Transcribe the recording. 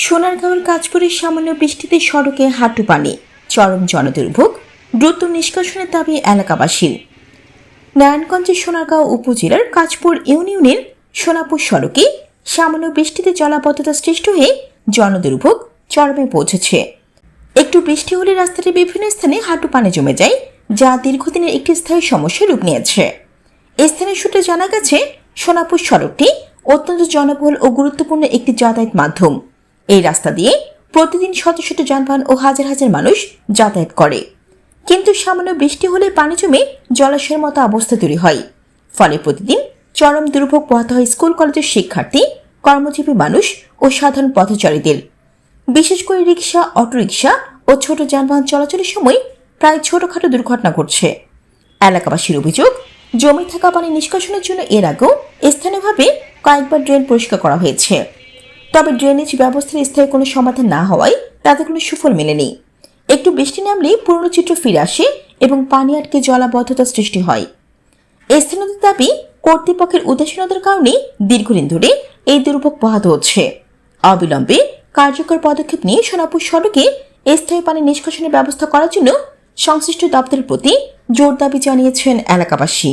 সোনারগাঁওয়ের কাজপুরের সামান্য বৃষ্টিতে সড়কে হাঁটু পানি, চরম জনদুর্ভোগ, দ্রুত নিষ্কাশনের দাবি এলাকাবাসীর। নারায়ণগঞ্জের সোনারগাঁও উপজেলার কাজপুর ইউনিয়নের সোনাপুর সড়কে সামান্য বৃষ্টিতে জলাবদ্ধতা সৃষ্টি হয়ে জনদুর্ভোগ চরমে পৌঁছেছে। একটু বৃষ্টি হলে রাস্তাটির বিভিন্ন স্থানে হাঁটু পানি জমে যায়, যা দীর্ঘদিনের একটি স্থায়ী সমস্যার রূপ নিয়েছে। স্থানীয় সূত্রে জানা গেছে, সোনাপুর সড়কটি অত্যন্ত জনবহুল ও গুরুত্বপূর্ণ একটি যাতায়াত মাধ্যম। এই রাস্তা দিয়ে প্রতিদিন শত শত যানবাহন ও হাজার হাজার মানুষ যাতায়াত করে, কিন্তু সামান্য বৃষ্টি হলে পানি জমে জলাশয়ের মতো অবস্থা তৈরি হয়। ফলে প্রতিদিন চরম দুর্ভোগ পোহাতে হয় স্কুল কলেজের শিক্ষার্থী, কর্মজীবী মানুষ ও সাধারণ পথচারীদের। বিশেষ করে রিক্সা, অটোরিক্সা ও ছোট যানবাহন চলাচলের সময় প্রায় ছোটখাটো দুর্ঘটনা ঘটছে। এলাকাবাসীর অভিযোগ, জমে থাকা পানি নিষ্কাশনের জন্য এর আগেও স্থানীয়ভাবে কয়েকবার ড্রেন পরিষ্কার করা হয়েছে, তবে ড্রেনেজ ব্যবস্থার স্থায়ী কোনো সমাধান না হওয়ায় তাতে কোনো সুফল মেলেনি। একটু বৃষ্টি নামলেই পুরনো চিত্র ফিরে আসে এবং পানি আটকে জলাবদ্ধতা সৃষ্টি হয়। স্থানীয়দের দাবি, কর্তৃপক্ষের উদাসীনতার কারণে দীর্ঘদিন ধরে এই দুর্ভোগ পোহাতে হচ্ছে। অবিলম্বে কার্যকর পদক্ষেপ নিয়ে সোনাপুর সড়কে স্থায়ী পানি নিষ্কাশনের ব্যবস্থা করার জন্য সংশ্লিষ্ট দপ্তরের প্রতি জোর দাবি জানিয়েছেন এলাকাবাসী।